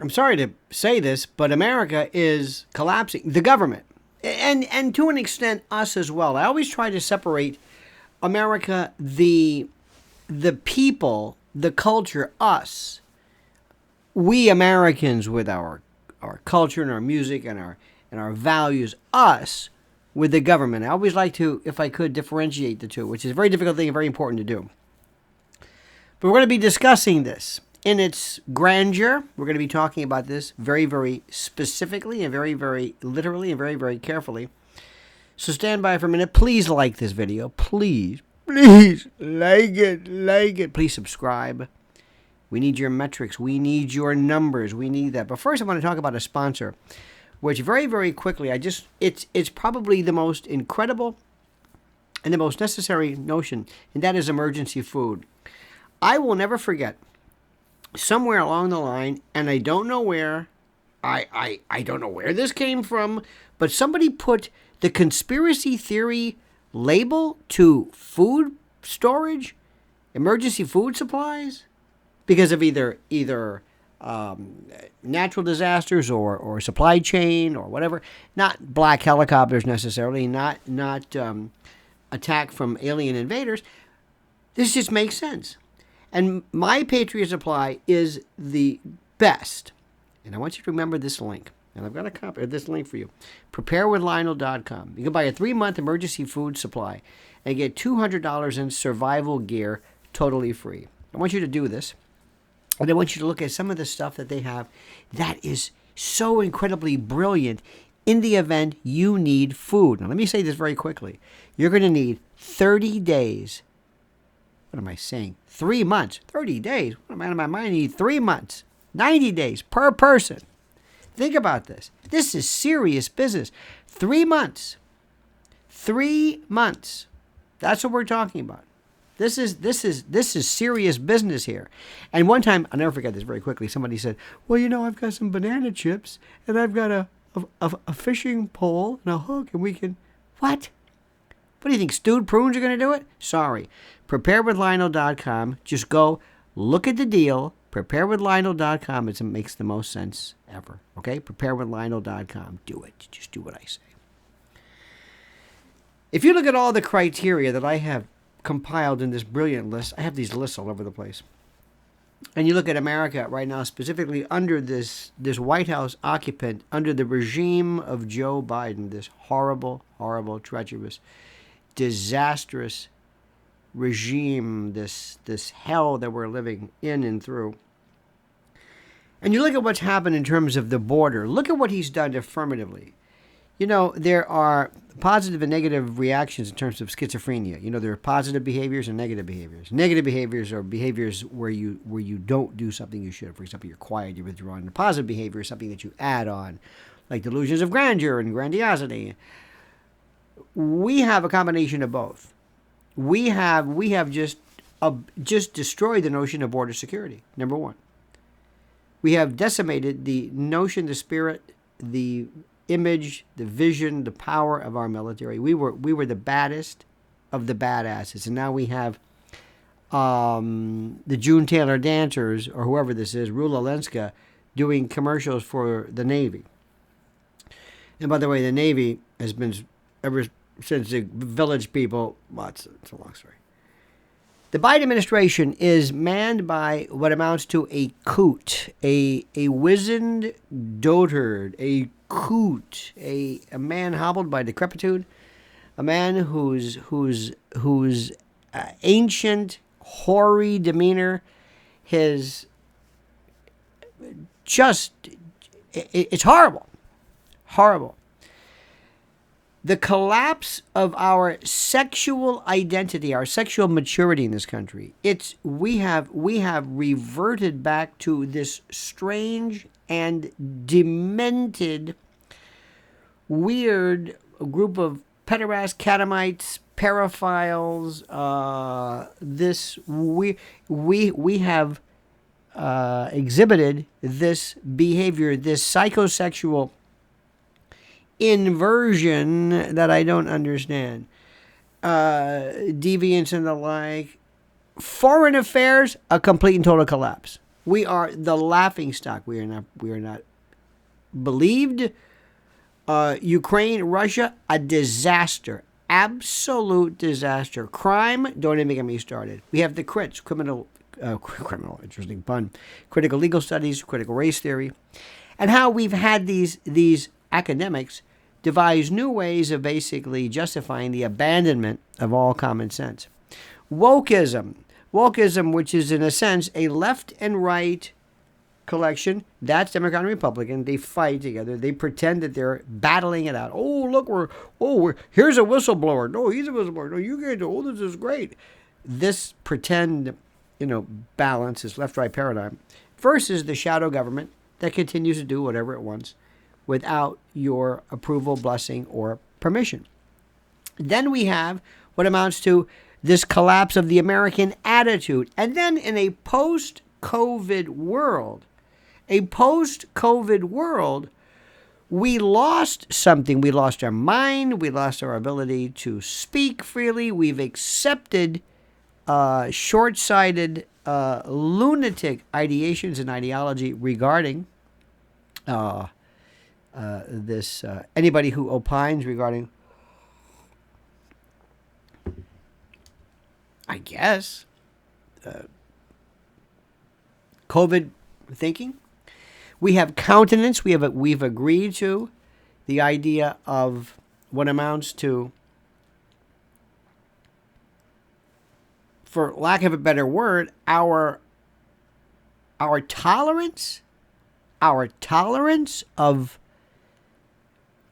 I'm sorry to say this, but America is collapsing. The government, and to an extent, us as well. I always try to separate America, the people, the culture, us. We Americans with our culture and our music and our values, us with the government. I always like to, if I could, differentiate the two, which is a very difficult thing and very important to do. But we're going to be discussing this in its grandeur. We're going to be talking about this very, very specifically and very, very literally and very, very carefully. So stand by for a minute. Please like this video. Please like it. Please subscribe. We need your metrics. We need your numbers. We need that. But first, I want to talk about a sponsor, which very, very quickly, it's probably the most incredible and the most necessary notion, and that is emergency food. I will never forget, somewhere along the line, and I don't know where, I don't know where this came from, but somebody put the conspiracy theory label to food storage, emergency food supplies, because of either natural disasters or supply chain or whatever. Not black helicopters necessarily, not attack from alien invaders. This just makes sense. And My Patriot Supply is the best. And I want you to remember this link. And I've got a copy of this link for you. Preparewithlionel.com. You can buy a 3-month emergency food supply and get $200 in survival gear totally free. I want you to do this. And I want you to look at some of the stuff that they have that is so incredibly brilliant in the event you need food. Now, let me say this very quickly. You're going to need 30 days. What am I saying? 3 months. 30 days? What am I out of my mind? I need 3 months. 90 days per person. Think about this. This is serious business. 3 months. 3 months. That's what we're talking about. This is serious business here. And one time, I'll never forget this very quickly, somebody said, well, I've got some banana chips, and I've got a fishing pole and a hook, and we can... What? What do you think, stewed prunes are going to do it? Sorry. Preparewithlionel.com. Just go, look at the deal. Preparewithlionel.com. It makes the most sense ever. Okay? Preparewithlionel.com. Do it. Just do what I say. If you look at all the criteria that I have compiled in this brilliant list, I have these lists all over the place. And you look at America right now, specifically under this White House occupant, under the regime of Joe Biden, this horrible, horrible, treacherous, disastrous regime, this hell that we're living in and through. And you look at what's happened in terms of the border. Look at what he's done affirmatively. There are positive and negative reactions in terms of schizophrenia. There are positive behaviors and negative behaviors. Negative behaviors are behaviors where you don't do something you should. For example, you're quiet, you're withdrawn. And positive behavior is something that you add on, like delusions of grandeur and grandiosity. We have a combination of both. We have just destroyed the notion of border security. Number one, we have decimated the notion, the spirit, the image, the vision, the power of our military. We were the baddest of the badasses, and now we have the June Taylor dancers, or whoever this is, Rula Lenska, doing commercials for the Navy. And by the way, the Navy has been, ever since the Village People, well, it's a long story. The Biden administration is manned by what amounts to a coot, a wizened dotard, a coot, a man hobbled by decrepitude, a man whose ancient, hoary demeanor, it's horrible, horrible. The collapse of our sexual identity, our sexual maturity in this country, we have reverted back to this strange and demented, weird group of pederast, catamites, paraphiles. We have exhibited this behavior, this psychosexual inversion that I don't understand. Deviance and the like. Foreign affairs, a complete and total collapse. We are the laughingstock. We are not believed. Ukraine, Russia, a disaster. Absolute disaster. Crime, don't even get me started. We have the crits, criminal, interesting pun, critical legal studies, critical race theory, and how we've had these academics devise new ways of basically justifying the abandonment of all common sense. Wokeism, which is in a sense a left and right collection. That's Democrat and Republican. They fight together. They pretend that they're battling it out. Oh, look, here's a whistleblower. No, he's a whistleblower. No, you can't do. Oh, this is great. This pretend, balance, this left-right paradigm, versus the shadow government that continues to do whatever it wants without your approval, blessing, or permission. Then we have what amounts to this collapse of the American attitude. And then in a post-COVID world, we lost something. We lost our mind. We lost our ability to speak freely. We've accepted short-sighted, lunatic ideations and ideology regarding anybody who opines regarding, I guess, COVID thinking. We have countenance. We've agreed to the idea of what amounts to, for lack of a better word, our tolerance of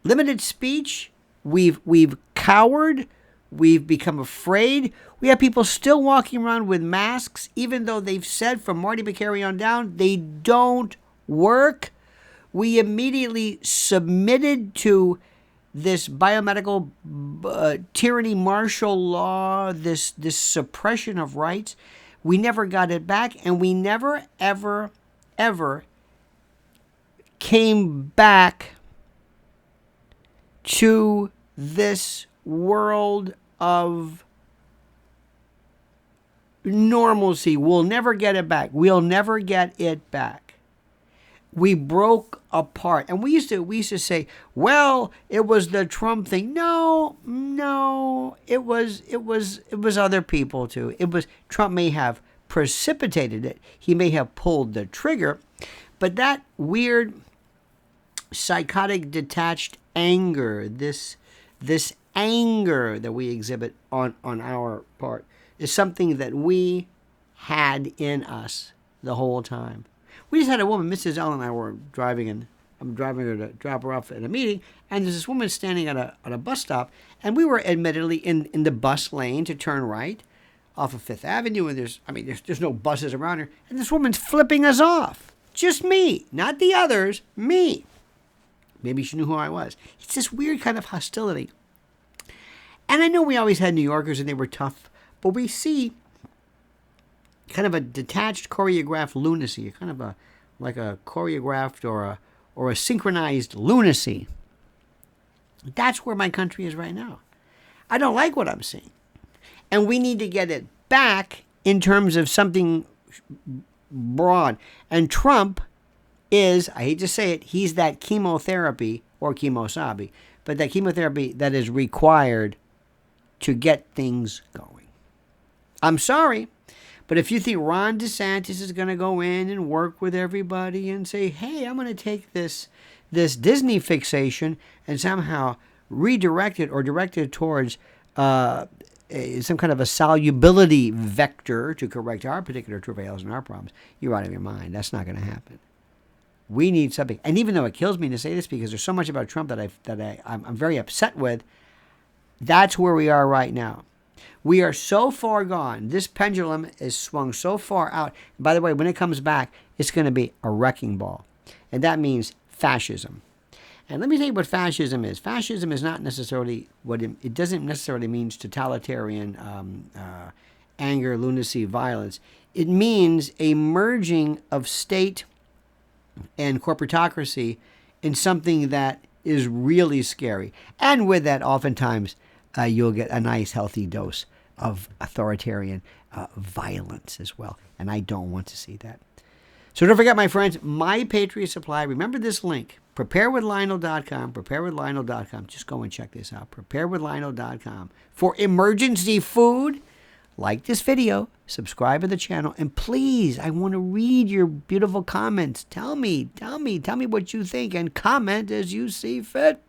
limited speech. We've cowered. We've become afraid. We have people still walking around with masks, even though they've said from Marty McCary on down, they don't work. We immediately submitted to this biomedical tyranny, martial law, this suppression of rights. We never got it back, and we never, ever, ever came back to this world of normalcy. We'll never get it back. We'll never get it back. We broke apart. And we used to say, well, it was the Trump thing. No, it was other people too. Trump may have precipitated it. He may have pulled the trigger, but that weird psychotic detached anger, this anger that we exhibit on our part, is something that we had in us the whole time. We just had a woman, Mrs. L and I were driving, and I'm driving her to drop her off at a meeting, and there's this woman standing at a bus stop, and we were admittedly in the bus lane to turn right off of Fifth Avenue, and there's no buses around her, and this woman's flipping us off. Just me, not the others, me. Maybe she knew who I was. It's this weird kind of hostility. And I know we always had New Yorkers and they were tough, but we see kind of a detached, choreographed lunacy, kind of like a choreographed or a synchronized lunacy. That's where my country is right now. I don't like what I'm seeing. And we need to get it back in terms of something broad. And Trump is, I hate to say it, he's that chemotherapy, or chemosabi, but that chemotherapy that is required to get things going. I'm sorry, but if you think Ron DeSantis is going to go in and work with everybody and say, hey, I'm going to take this Disney fixation and somehow redirect it or direct it towards some kind of a solubility vector to correct our particular travails and our problems, you're out of your mind. That's not going to happen. We need something. And even though it kills me to say this because there's so much about Trump that I'm very upset with, that's where we are right now. We are so far gone. This pendulum is swung so far out. By the way, when it comes back, it's going to be a wrecking ball. And that means fascism. And let me tell you what fascism is. Fascism is not necessarily it doesn't necessarily mean totalitarian anger, lunacy, violence. It means a merging of state and corporatocracy in something that is really scary. And with that, oftentimes, you'll get a nice, healthy dose of authoritarian violence as well. And I don't want to see that. So don't forget, my friends, My Patriot Supply. Remember this link, preparewithlionel.com, preparewithlionel.com. Just go and check this out, preparewithlionel.com. For emergency food, like this video, subscribe to the channel, and please, I want to read your beautiful comments. Tell me what you think, and comment as you see fit.